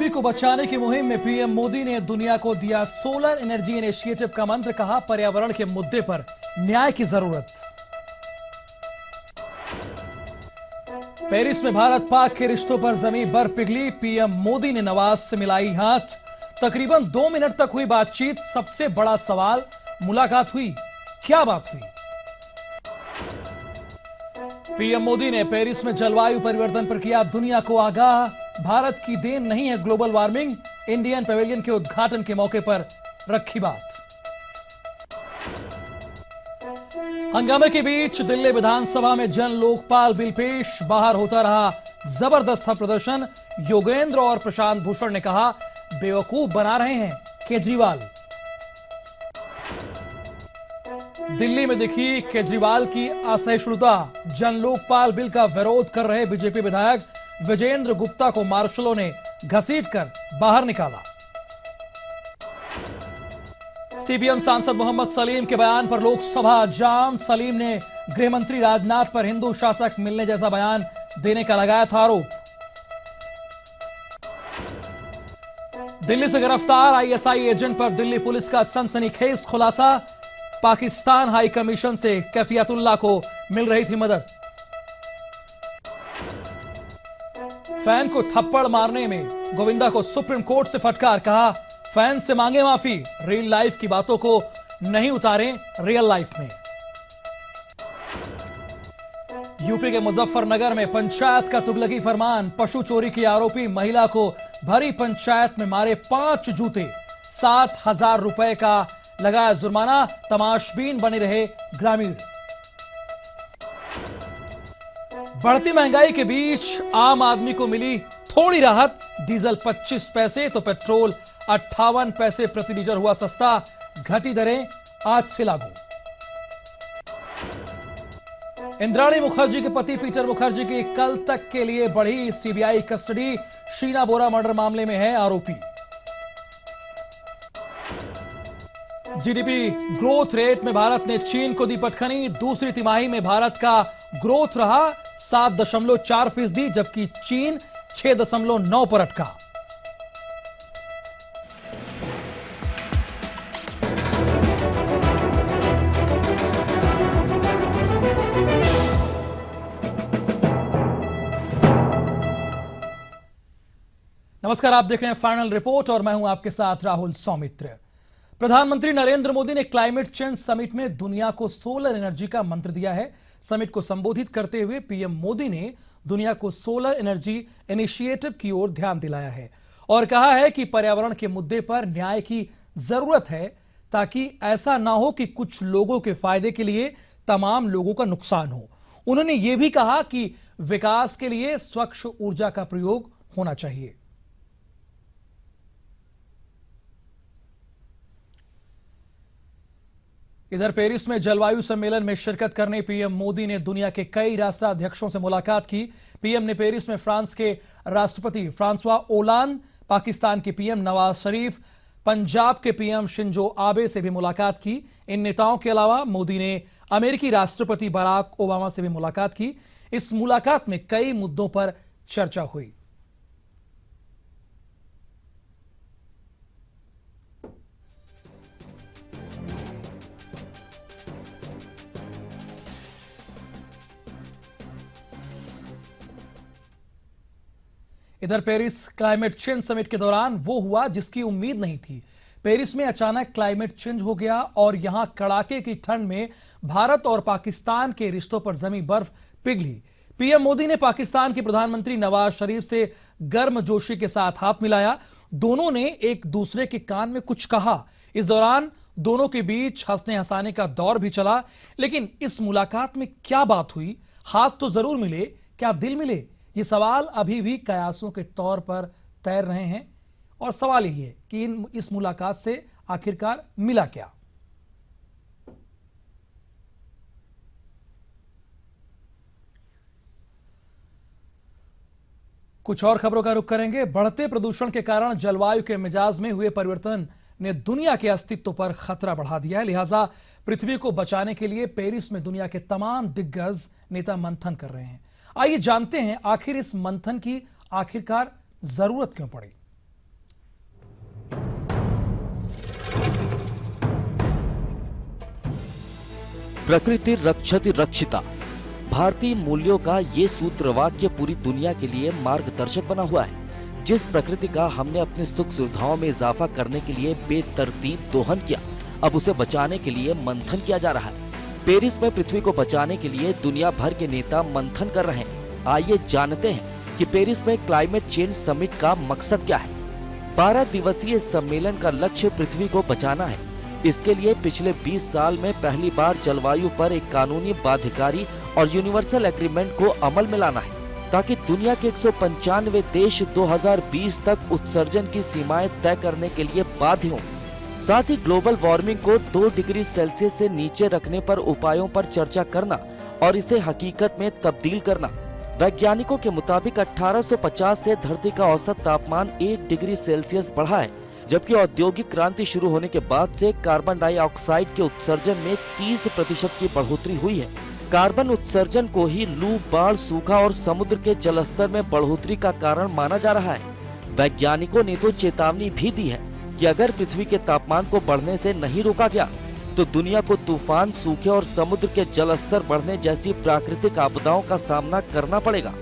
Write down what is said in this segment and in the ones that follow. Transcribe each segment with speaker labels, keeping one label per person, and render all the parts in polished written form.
Speaker 1: पृथ्वी को बचाने की मुहिम में पीएम मोदी ने दुनिया को दिया सोलर एनर्जी इनिशिएटिव का मंत्र। कहा, पर्यावरण के मुद्दे पर न्याय की जरूरत। पेरिस में भारत पाक के रिश्तों पर जमी बर्फ पिघली। पीएम मोदी ने नवाज से मिलाई हाथ। तकरीबन 2 मिनट तक हुई बातचीत। सबसे बड़ा सवाल, मुलाकात हुई, क्या बात हुई? पीएम मोदी ने पेरिस में जलवायु परिवर्तन पर किया दुनिया को आगाह। भारत की देन नहीं है ग्लोबल वार्मिंग। इंडियन पैवेलियन के उद्घाटन के मौके पर रखी बात। हंगामे के बीच दिल्ली विधानसभा में जन लोकपाल बिल पेश। बाहर होता रहा जबरदस्त प्रदर्शन। योगेंद्र और प्रशांत भूषण ने कहा, बेवकूफ बना रहे हैं केजरीवाल। दिल्ली में दिखी केजरीवाल की असहिष्णुता। जन लोकपाल बिल का विरोध कर रहे बीजेपी विधायक विजेंद्र गुप्ता को मार्शलों ने घसीटकर बाहर निकाला। सीपीएम सांसद मोहम्मद सलीम के बयान पर लोकसभा जाम। सलीम ने गृह मंत्री राजनाथ पर हिंदू शासक मिलने जैसा बयान देने का लगाया था आरोप। दिल्ली से गिरफ्तार आईएसआई एजेंट पर दिल्ली पुलिस का सनसनीखेज खुलासा। पाकिस्तान हाई कमीशन से कैफियतुल्लाह को मिल रही थी मदद। फैन को थप्पड़ मारने में गोविंदा को सुप्रीम कोर्ट से फटकार। कहा, फैन से मांगे माफी। रियल लाइफ की बातों को नहीं उतारें रियल लाइफ में। यूपी के मुजफ्फरनगर में पंचायत का तुगलकी फरमान। पशु चोरी की आरोपी महिला को भरी पंचायत में मारे 5 जूते। 60,000 रुपए का लगाया जुर्माना। तमाशबीन बने रहे ग्रामीण। बढ़ती महंगाई के बीच आम आदमी को मिली थोड़ी राहत। डीजल 25 पैसे तो पेट्रोल 58 पैसे प्रति लीटर हुआ सस्ता। घटी दरें आज से लागू। इंद्राणी मुखर्जी के पति पीटर मुखर्जी की कल तक के लिए बढ़ी सीबीआई कस्टडी। शीना बोरा मर्डर मामले में है आरोपी। जीडीपी ग्रोथ रेट में भारत ने चीन को दी पटखनी। दूसरी तिमाही में भारत का ग्रोथ रहा 7.4%, जबकि चीन 6.9 पर अटका। नमस्कार, आप देख रहे हैं फाइनल रिपोर्ट और मैं हूं आपके साथ राहुल सौमित्र। प्रधानमंत्री नरेंद्र मोदी ने क्लाइमेट चेंज समिट में दुनिया को सोलर एनर्जी का मंत्र दिया है। समिट को संबोधित करते हुए पीएम मोदी ने दुनिया को सोलर एनर्जी इनिशिएटिव की ओर ध्यान दिलाया है और कहा है कि पर्यावरण के मुद्दे पर न्याय की जरूरत है, ताकि ऐसा ना हो कि कुछ लोगों के फायदे के लिए तमाम लोगों का नुकसान हो। उन्होंने यह भी कहा कि विकास के लिए स्वच्छ ऊर्जा का प्रयोग होना चाहिए। इधर पेरिस में जलवायु सम्मेलन में शिरकत करने पीएम मोदी ने दुनिया के कई राष्ट्राध्यक्षों से मुलाकात की। पीएम ने पेरिस में फ्रांस के राष्ट्रपति फ्रांसवा ओलांद, पाकिस्तान के पीएम नवाज शरीफ, पंजाब के पीएम शिंजो आबे से भी मुलाकात की। इन नेताओं के अलावा मोदी ने अमेरिकी राष्ट्रपति बराक ओबामा से भी मुलाकात की। इस मुलाकात में कई मुद्दों पर चर्चा हुई। इधर पेरिस क्लाइमेट चेंज समिट के दौरान वो हुआ जिसकी उम्मीद नहीं थी। पेरिस में अचानक क्लाइमेट चेंज हो गया और यहां कड़ाके की ठंड में भारत और पाकिस्तान के रिश्तों पर जमी बर्फ पिघली। पीएम मोदी ने पाकिस्तान के प्रधानमंत्री नवाज शरीफ से गर्मजोशी के साथ हाथ मिलाया। दोनों ने एक दूसरे के कान में कुछ कहा। इस दौरान दोनों के बीच हंसने हंसाने का दौर भी चला। लेकिन इस मुलाकात में क्या बात हुई? हाथ तो जरूर मिले, क्या दिल मिले? ये सवाल अभी भी कयासों के तौर पर तैर रहे हैं। और सवाल यही है कि इस मुलाकात से आखिरकार मिला क्या? कुछ और खबरों का रुख करेंगे। बढ़ते प्रदूषण के कारण जलवायु के मिजाज में हुए परिवर्तन ने दुनिया के अस्तित्व पर खतरा बढ़ा दिया है। लिहाजा पृथ्वी को बचाने के लिए पेरिस में दुनिया के तमाम दिग्गज नेता मंथन कर रहे हैं। आइए जानते हैं आखिर इस मंथन की आखिरकार जरूरत क्यों पड़ी।
Speaker 2: प्रकृति रक्षति रक्षिता। भारतीय मूल्यों का ये सूत्र वाक्य पूरी दुनिया के लिए मार्गदर्शक बना हुआ है। जिस प्रकृति का हमने अपनी सुख सुविधाओं में इजाफा करने के लिए बेतरतीब दोहन किया, अब उसे बचाने के लिए मंथन किया जा रहा है। पेरिस में पृथ्वी को बचाने के लिए दुनिया भर के नेता मंथन कर रहे हैं। आइए जानते हैं कि पेरिस में क्लाइमेट चेंज समिट का मकसद क्या है। 12 दिवसीय सम्मेलन का लक्ष्य पृथ्वी को बचाना है। इसके लिए पिछले 20 साल में पहली बार जलवायु पर एक कानूनी बाध्यकारी और यूनिवर्सल एग्रीमेंट को अमल में लाना है, ताकि दुनिया के 195 देश 2020 तक उत्सर्जन की सीमाएं तय करने के लिए बाध्य हों। साथ ही ग्लोबल वार्मिंग को 2 डिग्री सेल्सियस से नीचे रखने पर उपायों पर चर्चा करना और इसे हकीकत में तब्दील करना। वैज्ञानिकों के मुताबिक 1850 से धरती का औसत तापमान 1 डिग्री सेल्सियस बढ़ा है, जबकि औद्योगिक क्रांति शुरू होने के बाद से कार्बन डाइऑक्साइड के उत्सर्जन में 30% की बढ़ोतरी हुई है। कार्बन उत्सर्जन को ही लू, बाढ़, सूखा और समुद्र के जलस्तर में बढ़ोतरी का कारण माना जा रहा है। वैज्ञानिकों ने तो चेतावनी भी दी है कि अगर पृथ्वी के तापमान को बढ़ने से नहीं रोका गया तो दुनिया को तूफान, सूखे और समुद्र के जलस्तर बढ़ने जैसी प्राकृतिक आपदाओं का सामना करना पड़ेगा।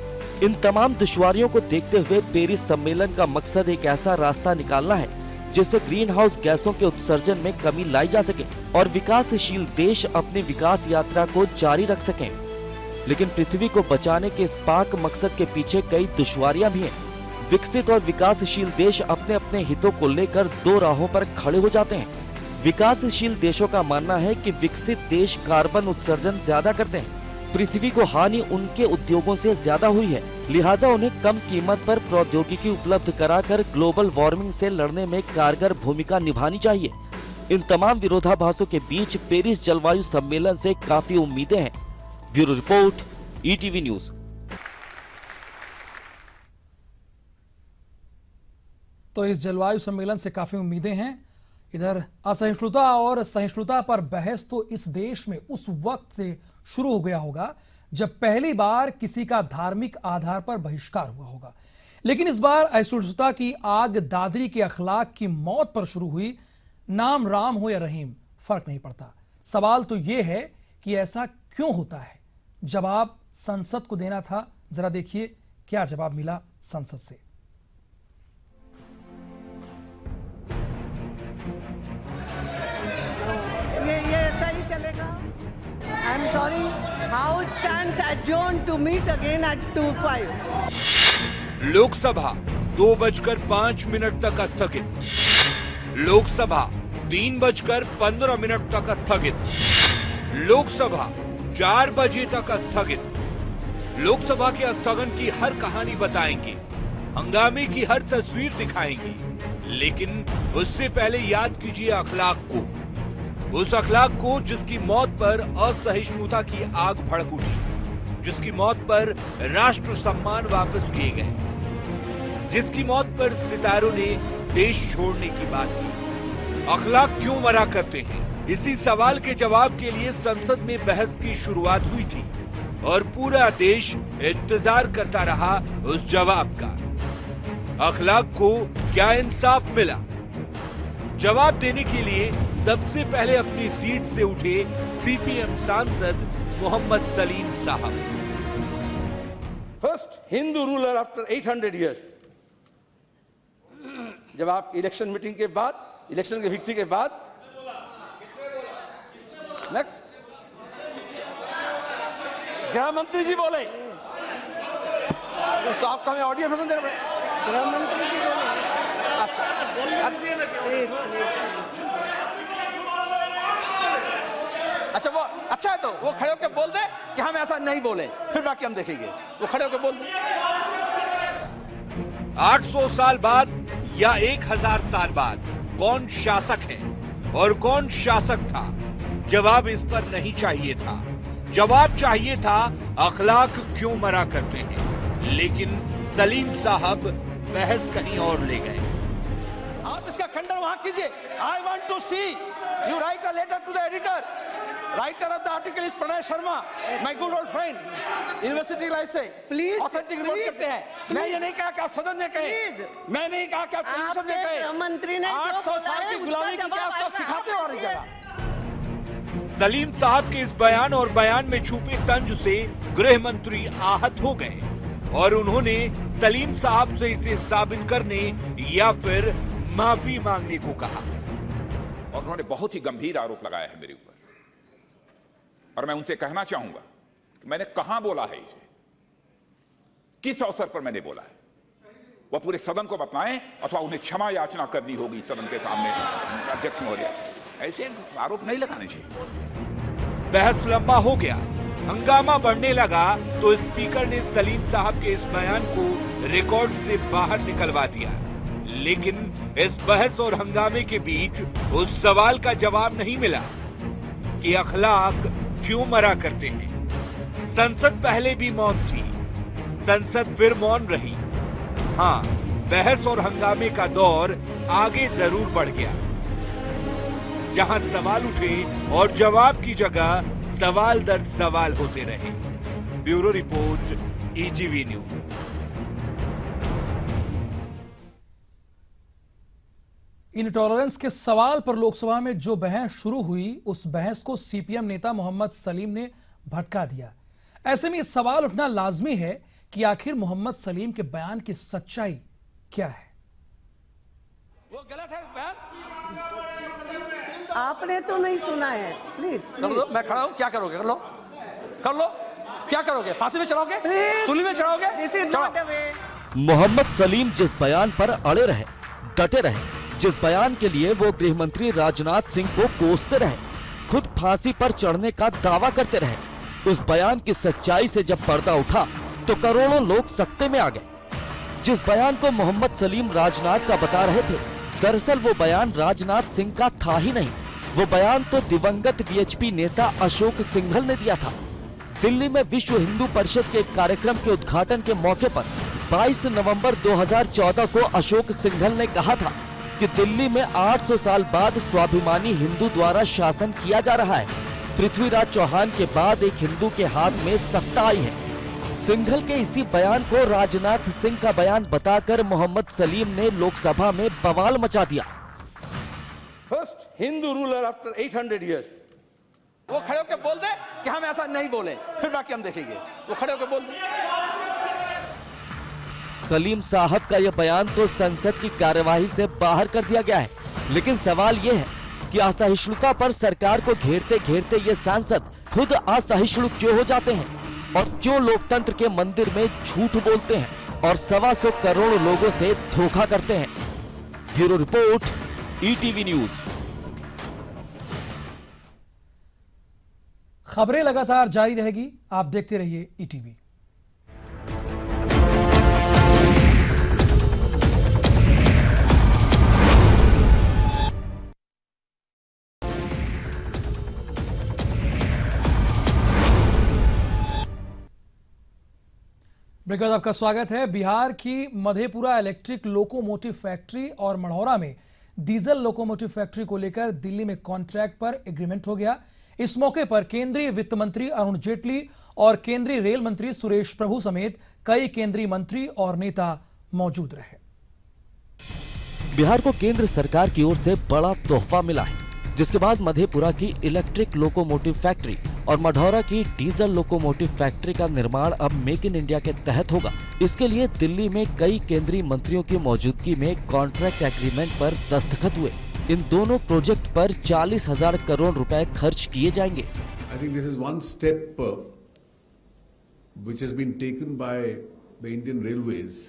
Speaker 2: इन तमाम दुश्वारियों को देखते हुए पेरिस सम्मेलन का मकसद एक ऐसा रास्ता निकालना है जिससे ग्रीन हाउस गैसों के उत्सर्जन में कमी लाई जा सके और विकासशील देश अपनी विकास यात्रा को जारी रख सकें। लेकिन पृथ्वी को बचाने के इस पाक मकसद के पीछे कई दुश्वारियां भी हैं। विकसित और विकासशील देश अपने अपने हितों को लेकर 2 राहों पर खड़े हो जाते हैं। विकासशील देशों का मानना है कि विकसित देश कार्बन उत्सर्जन ज्यादा करते हैं, पृथ्वी को हानि उनके उद्योगों से ज्यादा हुई है, लिहाजा उन्हें कम कीमत पर प्रौद्योगिकी उपलब्ध कराकर ग्लोबल वार्मिंग से लड़ने में कारगर भूमिका निभानी चाहिए। इन तमाम विरोधाभासों के बीच पेरिस जलवायु सम्मेलन से काफी उम्मीदें हैं। Bureau report, ETV news.
Speaker 1: तो इस जलवायु सम्मेलन से काफी उम्मीदें हैं। इधर असहिष्णुता और सहिष्णुता पर बहस तो इस देश में उस वक्त से शुरू हो गया होगा जब पहली बार किसी का धार्मिक आधार पर बहिष्कार हुआ होगा। लेकिन इस बार असहिष्णुता की आग दादरी के अखलाक की मौत पर शुरू हुई। नाम राम हो या रहीम, फर्क नहीं पड़ता। सवाल तो यह है कि ऐसा क्यों होता है। जवाब संसद को देना था। जरा देखिए क्या जवाब मिला संसद से।
Speaker 3: I'm sorry, House stands adjourned to meet again at 2:05.
Speaker 4: Lok Sabha 2:05 तक स्थगित। लोकसभा 3:15 तक स्थगित। लोकसभा 4 बजे तक स्थगित। लोकसभा के स्थगन की हर कहानी बताएंगे, हंगामे की हर तस्वीर दिखाएंगे, लेकिन उससे पहले याद कीजिए अखलाक को। उस अखलाक को जिसकी मौत पर असहिष्णुता की आग भड़क उठी, जिसकी मौत पर राष्ट्र सम्मान वापस किए गए, जिसकी मौत पर सितारों ने देश छोड़ने की बात की। अखलाक क्यों मरा करते हैं, इसी सवाल के जवाब के लिए संसद में बहस की शुरुआत हुई थी और पूरा देश इंतजार करता रहा उस जवाब का। अखलाक को क्या इंसाफ मिला? जवाब देने के लिए सबसे पहले अपनी सीट से उठे सीपीएम सांसद मोहम्मद सलीम साहब।
Speaker 5: First Hindu ruler after 800 years. जब आप इलेक्शन मीटिंग के बाद, इलेक्शन के विक्ट्री के बाद, गृह मंत्री जी बोले तो आपका हमें ऑडियो भाषण देना पड़ेगा।
Speaker 3: गृह मंत्री जी बोले।
Speaker 5: अच्छा वो अच्छा है तो वो खड़े होकर बोल दे कि हम ऐसा नहीं बोले, फिर बाकी हम देखेंगे। वो खड़े होकर बोल दे।
Speaker 4: 800 साल बाद या 1000 साल बाद कौन शासक है और कौन शासक था? जवाब इस पर नहीं चाहिए था। जवाब चाहिए था अखलाक क्यों मरा करते हैं। लेकिन सलीम साहब बहस कहीं और ले गए।
Speaker 5: आप इसका खंडन वहां कीजिए। I want to see you write a letter to the editor. Writer of the article is Pranay Sharma, my good old friend, university life से।
Speaker 3: प्लीज
Speaker 5: ऑथेंटिक रिपोर्ट करते हैं। मैं ये नहीं कहा कि आप सदन में कहें, मैं नहीं कहा कि आप टेलीविजन में कहें।
Speaker 3: मंत्री ने
Speaker 5: 800 साल की गुलामी की क्या आप सिखाते हो और जगह।
Speaker 4: सलीम साहब के इस बयान और बयान में छुपे तंज से गृह मंत्री आहत हो गए और उन्होंने सलीम साहब से इसे साबित करने या फिर माफी मांगने को कहा।
Speaker 6: और उन्होंने बहुत ही गंभीर आरोप लगाया है मेरे ऊपर, और मैं उनसे कहना चाहूंगा कि मैंने कहां बोला है इसे, किस अवसर पर मैंने बोला है, वह पूरे सदन को बताएं अथवा उन्हें क्षमा याचना करनी होगी सदन के सामने। अध्यक्ष महोदय, ऐसे आरोप नहीं लगाने चाहिए।
Speaker 4: बहस लंबा हो गया, हंगामा बढ़ने लगा तो स्पीकर ने सलीम साहब के इस बयान को रिकॉर्ड से बाहर निकलवा दिया। लेकिन इस बहस और हंगामे के बीच उस सवाल का जवाब नहीं मिला कि अखलाक क्यों मरा करते हैं। संसद पहले भी मौन थी, संसद फिर मौन रही। हाँ, बहस और हंगामे का दौर आगे जरूर बढ़ गया, जहां सवाल उठे और जवाब की जगह सवाल दर सवाल होते रहे। Bureau report, ETV news.
Speaker 1: Intolerance के सवाल पर लोकसभा में जो बहस शुरू हुई, उस बहस को सीपीएम नेता मोहम्मद सलीम ने भटका दिया। ऐसे में यह सवाल उठना लाजमी है कि आखिर मोहम्मद सलीम के बयान की सच्चाई क्या है।
Speaker 5: वो गलत है बयान।
Speaker 3: आपने तो नहीं सुना है। प्लीज
Speaker 5: कर लो, मैं खड़ा हूं, क्या करोगे? कर लो, कर लो, क्या करोगे? फांसी में चढ़ाओगे? सूली में चढ़ाओगे?
Speaker 3: दिस इज नॉट अ वे।
Speaker 2: मोहम्मद सलीम जिस बयान पर अड़े रहे, डटे रहे, जिस बयान के लिए वो गृह मंत्री राजनाथ सिंह को कोसते रहे, खुद फांसी पर चढ़ने का दावा करते रहे, उस बयान की सच्चाई से जब पर्दा उठा तो करोड़ों लोग सकते में आ गए। जिस बयान को मोहम्मद सलीम राजनाथ का बता रहे थे, दरअसल वो बयान राजनाथ सिंह का था ही नहीं। वो बयान तो दिवंगत वीएचपी नेता अशोक सिंघल ने दिया था। दिल्ली में विश्व हिंदू परिषद के एक कार्यक्रम के उद्घाटन के मौके पर 22 नवंबर 2014 को अशोक सिंघल ने कहा था कि दिल्ली में 800 साल बाद स्वाभिमानी हिंदू द्वारा शासन किया जा रहा है। पृथ्वीराज चौहान के बाद एक हिंदू के हाथ में सत्ता आई है। सिंघल के इसी बयान को राजनाथ सिंह का बयान बताकर मोहम्मद सलीम ने लोकसभा में बवाल मचा दिया।
Speaker 5: First Hindu ruler after 800 years. वो खड़े होकर बोल दे कि हम ऐसा नहीं बोले, फिर बाकी हम देखेंगे। वो खड़े होकर बोल दे।
Speaker 2: सलीम साहब का यह बयान तो संसद की कार्यवाही से बाहर कर दिया गया है, लेकिन सवाल यह है कि असहिष्णुता पर सरकार को घेरते घेरते ये सांसद खुद असहिष्णु क्यों हो जाते हैं और क्यों लोकतंत्र के मंदिर में झूठ बोलते हैं और 125 करोड़ लोगों से धोखा करते हैं। Bureau report, ETV news.
Speaker 1: खबरें लगातार जारी रहेगी, आप देखते रहिए ईटीवी। ब्रेक बाद आपका स्वागत है। बिहार की मधेपुरा इलेक्ट्रिक लोकोमोटिव फैक्ट्री और मढ़ौरा में डीजल लोकोमोटिव फैक्ट्री को लेकर दिल्ली में कॉन्ट्रैक्ट पर एग्रीमेंट हो गया। इस मौके पर केंद्रीय वित्त मंत्री अरुण जेटली और केंद्रीय रेल मंत्री सुरेश प्रभु समेत कई केंद्रीय मंत्री और नेता मौजूद रहे।
Speaker 2: बिहार को केंद्र सरकार की ओर से बड़ा तोहफा मिला है, जिसके बाद मधेपुरा की इलेक्ट्रिक लोकोमोटिव फैक्ट्री और मढ़ौरा की डीजल लोकोमोटिव फैक्ट्री का निर्माण अब मेक इन इंडिया के तहत होगा। इसके लिए दिल्ली में कई केंद्रीय मंत्रियों की मौजूदगी में कॉन्ट्रैक्ट एग्रीमेंट पर दस्तखत हुए। इन दोनों प्रोजेक्ट पर 40,000 करोड़ रुपए खर्च किए जाएंगे।
Speaker 7: I think this is one step which has been taken by the Indian Railways,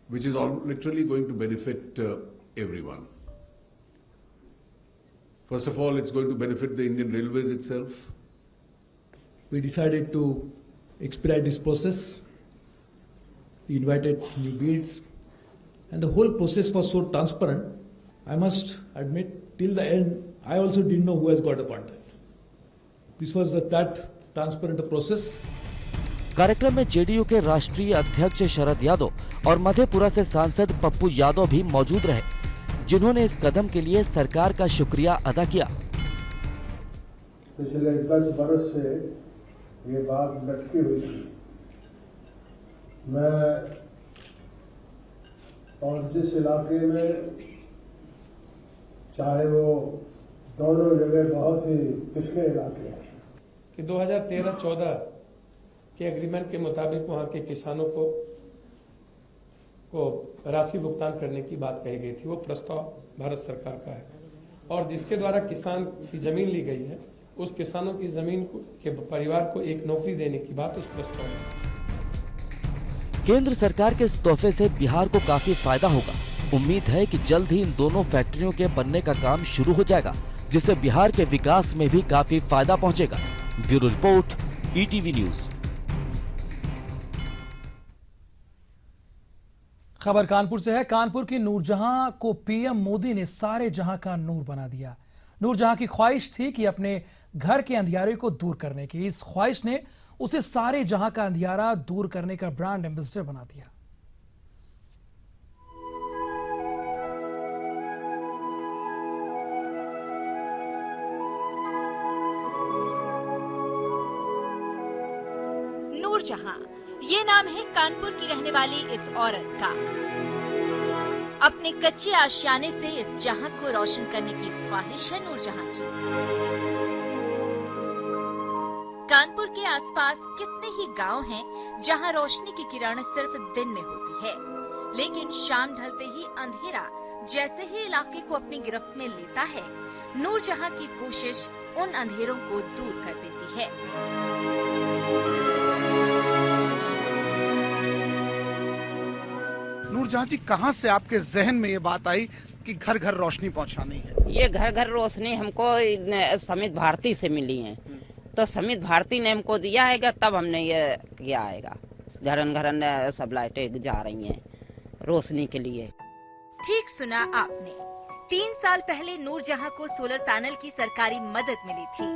Speaker 7: which is literally going to benefit everyone. First of all, it's going to benefit the Indian Railways itself.
Speaker 8: We decided to expedite this process. We invited new bids, and the whole process was so transparent. I must admit, till the end, I also didn't know who has got appointed. This was that transparent process.
Speaker 2: कार्यक्रम में JDU के राष्ट्रीय अध्यक्ष शरद यादव और मधेपुरा से सांसद पप्पू यादव भी मौजूद रहे, जिन्होंने इस कदम के लिए सरकार का शुक्रिया अदा किया।
Speaker 9: पिछले 10 बरस से ये बात लटकी हुई थी। मैं और जिस इलाके में, चाहे वो दोनों जगह बहुत ही पिछले इलाके हैं
Speaker 10: कि 2013-14 के एग्रीमेंट के मुताबिक वहाँ के किसानों को राशि भुगतान करने की बात कही गई थी। वो प्रस्ताव भारत सरकार का है और जिसके द्वारा किसान की जमीन ली गई है उस किसानों की जमीन के परिवार को एक नौकरी देने की बात उस प्रस्ताव में।
Speaker 2: केंद्र सरकार के इस तोहफे से बिहार को काफी फायदा होगा। उम्मीद है कि जल्द ही इन दोनों फैक्ट्रियों के बनने का काम शुरू हो जाएगा, जिससे बिहार के विकास में भी काफी फायदा पहुंचेगा। Bureau report, ETV news.
Speaker 1: खबर कानपुर से है। कानपुर की नूरजहां को पीएम मोदी ने सारे जहां का नूर बना दिया। नूरजहां की ख्वाहिश थी कि अपने घर के अंधियारे को दूर करने की, इस ख्वाहिश ने उसे सारे जहां का अंधियारा दूर करने का ब्रांड एम्बेसडर बना दिया।
Speaker 11: नूरजहां, ये नाम है कानपुर की रहने वाली इस औरत का। अपने कच्चे आशियाने से इस जहां को रोशन करने की ख्वाहिश है नूरजहां की। कानपुर के आसपास कितने ही गांव हैं जहां रोशनी की किरण सिर्फ दिन में होती है, लेकिन शाम ढलते ही अंधेरा जैसे ही इलाके को अपनी गिरफ्त में लेता है, नूरजहां की कोशिश उन अंधेरों को दूर कर देती है।
Speaker 12: नूरजहां जी, कहां से आपके जहन में ये बात आई कि घर घर रोशनी पहुंचानी है?
Speaker 13: ये घर घर रोशनी हमको समित भारती से मिली है, तो समित भारती ने हमको दिया है, तब हमने ये किया है। घरन घरन सब लाइटें जा रही हैं रोशनी के लिए।
Speaker 11: ठीक सुना आपने, 3 साल पहले नूरजहां को सोलर पैनल की सरकारी मदद मिली थी।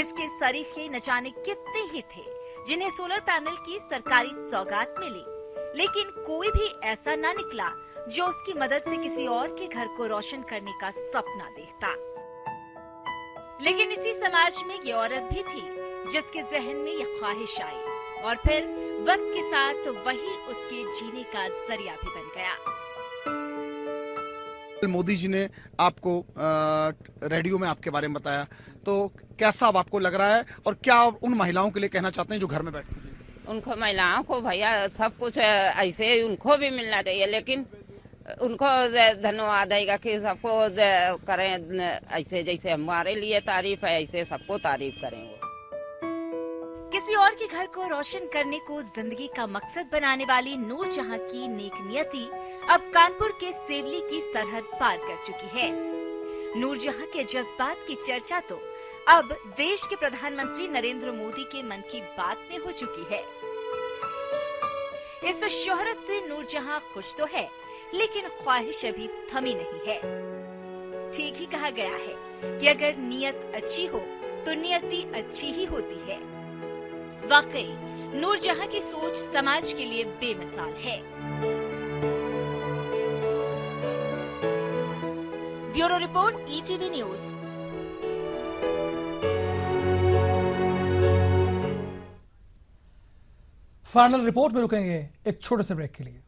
Speaker 11: इसके सरीखे न जाने कितने ही थे जिन्हें सोलर पैनल की सरकारी सौगात मिली, लेकिन कोई भी ऐसा ना निकला जो उसकी मदद से किसी और के घर को रोशन करने का सपना देखता। लेकिन इसी समाज में ये औरत भी थी जिसके जहन में ये ख्वाहिश आई और फिर वक्त के साथ वही उसके जीने का जरिया भी बन गया।
Speaker 12: मोदी जी ने आपको रेडियो में आपके बारे में बताया, तो कैसा अब आपको लग रहा है और क्या आप उन महिलाओं के लिए कहना चाहते हैं जो घर में बैठती हैं?
Speaker 13: उनको महिलाओं को भैया सब कुछ ऐसे उनको भी मिलना चाहिए, लेकिन उनको धन्यवाद देगा कि सबको करें ऐसे, जैसे हमारे लिए तारीफ है ऐसे सबको तारीफ करें। वो
Speaker 11: किसी और के घर को रोशन करने को जिंदगी का मकसद बनाने वाली नूरजहां की नेक नियति अब कानपुर के सेवली की सरहद पार कर चुकी है। नूरजहां के जज्बात की चर्चा तो अब देश के प्रधानमंत्री नरेंद्र मोदी के मन की बात में हो चुकी है। इस शोहरत से नूरजहां खुश तो है, लेकिन ख्वाहिश अभी थमी नहीं है। ठीक ही कहा गया है कि अगर नियत अच्छी हो तो नियति अच्छी ही होती है। वाकई नूरजहां की सोच समाज के लिए बेमिसाल है। Bureau report, ETV news.
Speaker 1: Final report में रुकेंगे एक छोटे से ब्रेक के लिए।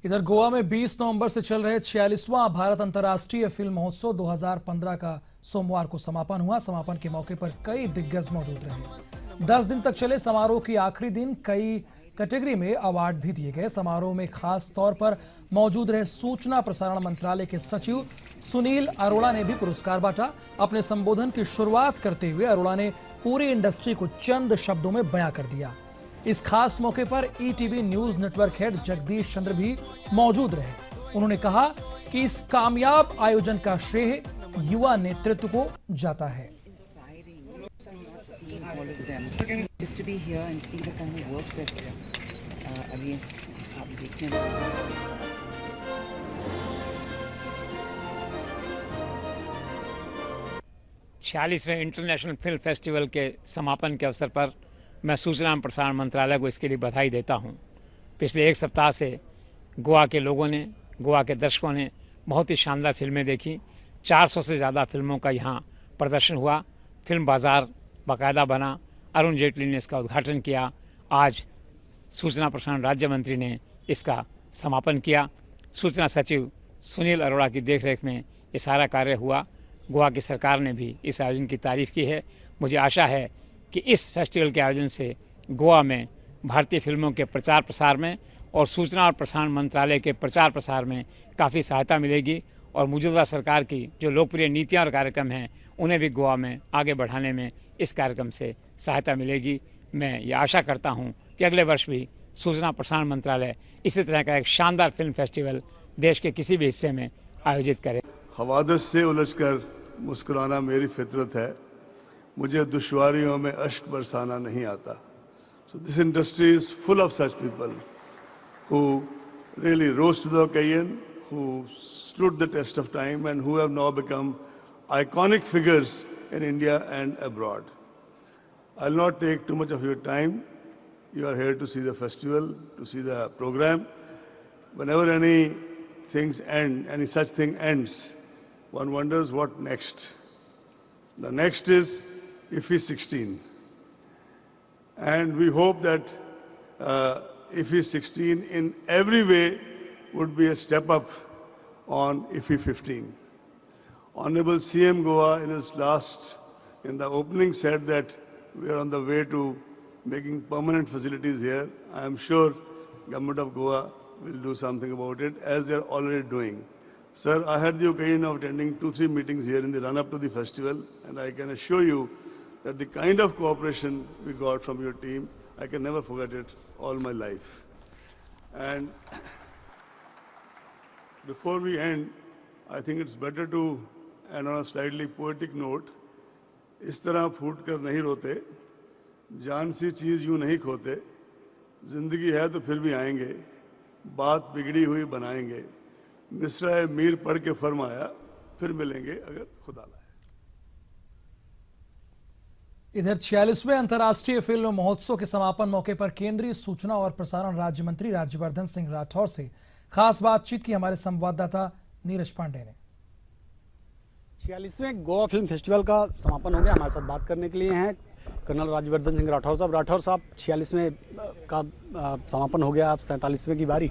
Speaker 1: इधर गोवा में 20 नवंबर से चल रहे 46वां भारत अंतर्राष्ट्रीय फिल्म महोत्सव 2015 का सोमवार को समापन हुआ। समापन के मौके पर कई दिग्गज मौजूद रहे। 10 दिन तक चले समारोह के आखिरी दिन कई कैटेगरी में अवार्ड भी दिए गए। समारोह में खास तौर पर मौजूद रहे सूचना प्रसारण मंत्रालय के सचिव सुनील अरोड़ा ने भी पुरस्कार बांटा। अपने संबोधन की शुरुआत करते हुए अरोड़ा ने पूरी इंडस्ट्री को चंद शब्दों में बयां कर दिया। इस खास मौके पर ETV news network head Jagdish Chandra भी मौजूद रहे। उन्होंने कहा कि इस कामयाब आयोजन का श्रेय युवा नेतृत्व को जाता है।
Speaker 14: छियालीसवें इंटरनेशनल फिल्म फेस्टिवल के समापन के अवसर पर मैं सूचना एवं प्रसारण मंत्रालय को इसके लिए बधाई देता हूं। पिछले एक सप्ताह से गोवा के लोगों ने, गोवा के दर्शकों ने बहुत ही शानदार फिल्में देखी। 400 से ज़्यादा फिल्मों का यहाँ प्रदर्शन हुआ। फिल्म बाजार बाकायदा बना। अरुण जेटली ने इसका उद्घाटन किया। आज सूचना प्रसारण राज्य मंत्री ने इसका समापन किया। सूचना सचिव सुनील अरोड़ा की देखरेख में ये सारा कार्य हुआ। गोवा की सरकार ने भी इस आयोजन की तारीफ की है। मुझे आशा है कि इस फेस्टिवल के आयोजन से गोवा में भारतीय फिल्मों के प्रचार प्रसार में और सूचना और प्रसारण मंत्रालय के प्रचार प्रसार में काफ़ी सहायता मिलेगी और मौजूदा सरकार की जो लोकप्रिय नीतियां और कार्यक्रम हैं उन्हें भी गोवा में आगे बढ़ाने में इस कार्यक्रम से सहायता मिलेगी। मैं ये आशा करता हूँ कि अगले वर्ष भी सूचना प्रसारण मंत्रालय इसी तरह का एक शानदार फिल्म फेस्टिवल देश के किसी भी हिस्से में आयोजित करे।
Speaker 15: हवादस से उलझकर मुस्कुराना मेरी फितरत है, मुझे दुश्वारियों में अश्क बरसाना नहीं आता। So this industry is full of such people who really rose to the occasion, who stood the test of time and who have now become iconic figures in India and abroad. I'll not take too much of your time. You are here to see the festival, to see the program. Whenever any things end, any such thing ends, one wonders what next. The next is IFFI 16. And we hope that IFFI 16 in every way would be a step up on IFFI 15. Honorable CM Goa in the opening said that we are on the way to making permanent facilities here. I am sure Government of Goa will do something about it, as they are already doing. Sir, I had the occasion of attending 2-3 meetings here in the run-up to the festival, and I can assure you that the kind of cooperation we got from your team, I can never forget it all my life. And before we end, I think it's better to end on a slightly poetic note. इस तरह फूट कर नहीं रोते, जान सी चीज़ यूं नहीं खोते, जिंदगी है तो फिर भी आएंगे, बात बिगड़ी हुई बनाएंगे, मिसरा मीर पढ़ के फरमाया, फिर मिलेंगे अगर खुदा लाए।
Speaker 1: इधर 46वें अंतर्राष्ट्रीय फिल्म महोत्सव के समापन मौके पर केंद्रीय सूचना और प्रसारण राज्य मंत्री राज्यवर्धन सिंह राठौर से खास बातचीत की हमारे संवाददाता नीरज पांडे ने।
Speaker 16: 46वें गोवा फिल्म फेस्टिवल का समापन हो गया। हमारे साथ बात करने के लिए हैं कर्नल राज्यवर्धन सिंह राठौर साहब। राठौर साहब, 46वें का समापन हो गया, अब 47वें की बारी।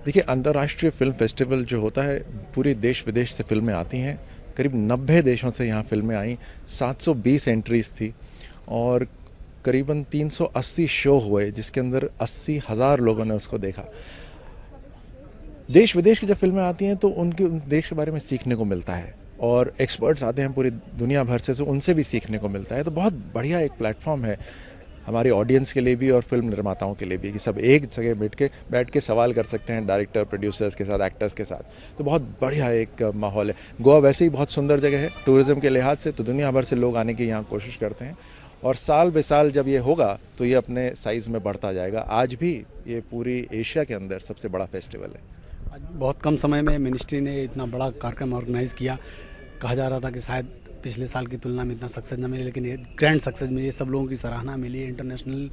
Speaker 17: देखिए, अंतर्राष्ट्रीय फिल्म फेस्टिवल जो होता है, पूरे देश विदेश से फिल्में आती हैं। करीब 90 देशों से यहाँ फिल्में आई, 720 एंट्रीज थी और करीबन 380 शो हुए, जिसके अंदर 80,000 लोगों ने उसको देखा। देश विदेश की जब फिल्में आती हैं तो उनके देश के बारे में सीखने को मिलता है और एक्सपर्ट्स आते हैं पूरी दुनिया भर से, तो उनसे भी सीखने को मिलता है। तो बहुत बढ़िया एक प्लेटफॉर्म है हमारी ऑडियंस के लिए भी और फिल्म निर्माताओं के लिए भी कि सब एक जगह बैठ के सवाल कर सकते हैं डायरेक्टर, प्रोड्यूसर्स के साथ, एक्टर्स के साथ। तो बहुत बढ़िया एक माहौल है। गोवा वैसे ही बहुत सुंदर जगह है टूरिज़्म के लिहाज से, तो दुनिया भर से लोग आने की यहाँ कोशिश करते हैं और साल बे साल जब ये होगा तो ये अपने साइज़ में बढ़ता जाएगा। आज भी ये पूरी एशिया के अंदर सबसे बड़ा फेस्टिवल है।
Speaker 16: बहुत कम समय में मिनिस्ट्री ने इतना बड़ा कार्यक्रम ऑर्गेनाइज़ किया। कहा जा रहा था कि शायद पिछले साल की तुलना में इतना सक्सेस न मिले, लेकिन ये ग्रैंड सक्सेस मिली, सब लोगों की सराहना मिली। इंटरनेशनल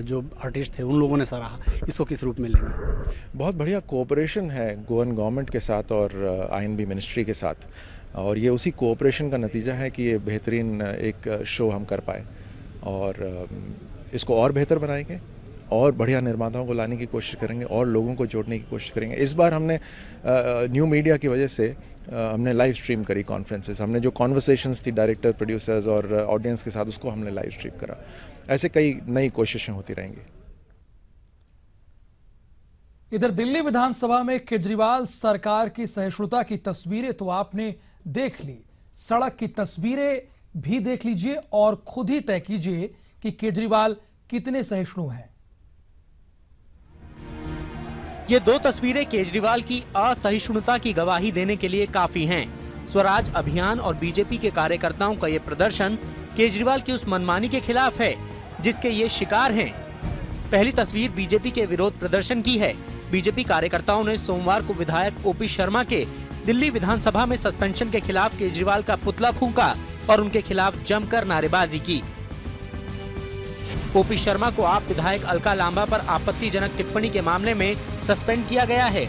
Speaker 16: जो आर्टिस्ट थे उन लोगों ने सराहा। इसको किस रूप में लेंगे?
Speaker 17: बहुत बढ़िया कोऑपरेशन है गोवन गवर्नमेंट के साथ और INB मिनिस्ट्री के साथ, और ये उसी कोऑपरेशन का नतीजा है कि ये बेहतरीन एक शो हम कर पाए और इसको और बेहतर बनाएंगे और बढ़िया निर्माताओं को लाने की कोशिश करेंगे और लोगों को जोड़ने की कोशिश करेंगे। इस बार हमने न्यू मीडिया की वजह से हमने लाइव स्ट्रीम करी कॉन्फ्रेंसेस। हमने जो कॉन्वर्सेशंस थी डायरेक्टर, प्रोड्यूसर्स और ऑडियंस के साथ, उसको हमने लाइव स्ट्रीम करा। ऐसे कई नई कोशिशें होती रहेंगी।
Speaker 1: इधर दिल्ली विधानसभा में केजरीवाल सरकार की सहिष्णुता की तस्वीरें तो आपने देख ली, सड़क की तस्वीरें भी देख लीजिए और खुद ही तय कीजिए कि केजरीवाल कितने सहिष्णु हैं।
Speaker 18: ये दो तस्वीरें केजरीवाल की असहिष्णुता की गवाही देने के लिए काफी हैं। स्वराज अभियान और बीजेपी के कार्यकर्ताओं का ये प्रदर्शन केजरीवाल की उस मनमानी के खिलाफ है जिसके ये शिकार हैं। पहली तस्वीर बीजेपी के विरोध प्रदर्शन की है। बीजेपी कार्यकर्ताओं ने सोमवार को विधायक OP शर्मा के दिल्ली विधानसभा में सस्पेंशन के खिलाफ केजरीवाल का पुतला फूंका और उनके खिलाफ जमकर नारेबाजी की। OP शर्मा को आप विधायक अलका लांबा पर आपत्तिजनक टिप्पणी के मामले में सस्पेंड किया गया है।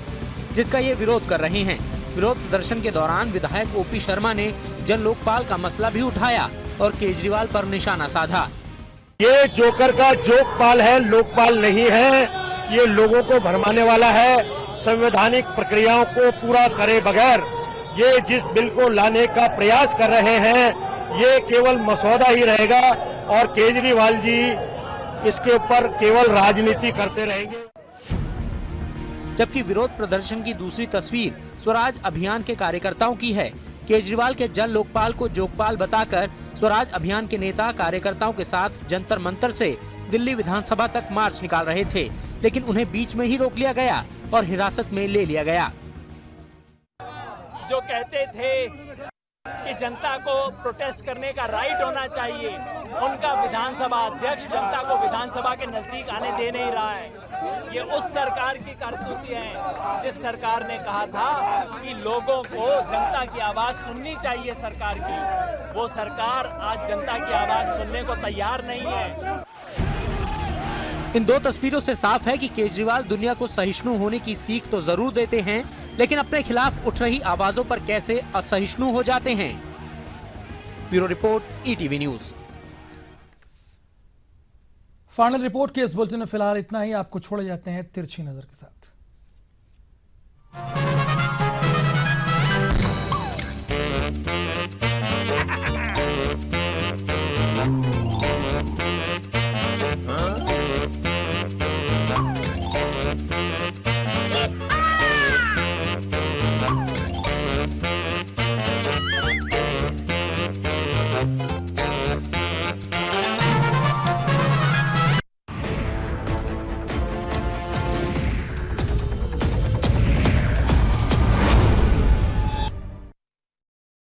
Speaker 18: जिसका ये विरोध कर रहे हैं। विरोध प्रदर्शन के दौरान विधायक ओपी शर्मा ने जन लोकपाल का मसला भी उठाया और केजरीवाल पर निशाना साधा।
Speaker 19: ये जोकर का जोकपाल है, लोकपाल नहीं है। ये लोगों को भरमाने वाला है। संवैधानिक प्रक्रियाओं को पूरा करे बगैर ये जिस बिल को लाने का प्रयास कर रहे हैं, ये केवल मसौदा ही रहेगा और केजरीवाल जी इसके ऊपर केवल राजनीति करते रहेंगे।
Speaker 18: जबकि विरोध प्रदर्शन की दूसरी तस्वीर स्वराज अभियान के कार्यकर्ताओं की है। केजरीवाल के जन लोकपाल को जोकपाल बताकर स्वराज अभियान के नेता कार्यकर्ताओं के साथ जंतर मंतर से दिल्ली विधानसभा तक मार्च निकाल रहे थे, लेकिन उन्हें बीच में ही रोक लिया गया और हिरासत में ले लिया गया।
Speaker 20: जो कहते थे कि जनता को प्रोटेस्ट करने का राइट होना चाहिए, उनका विधानसभा अध्यक्ष जनता को विधानसभा के नजदीक आने दे नहीं रहा है। ये उस सरकार की करतूती है जिस सरकार ने कहा था कि लोगों को जनता की आवाज सुननी चाहिए सरकार की। वो सरकार आज जनता की आवाज सुनने को तैयार नहीं है।
Speaker 18: इन दो तस्वीरों से साफ है कि केजरीवाल दुनिया को सहिष्णु होने की सीख तो जरूर देते हैं, लेकिन अपने खिलाफ उठ रही आवाजों पर कैसे असहिष्णु हो जाते हैं। Bureau report, ETV news.
Speaker 1: Final report के इस बुलेटिन में फिलहाल इतना ही। आपको छोड़े जाते हैं तिरछी नजर के साथ।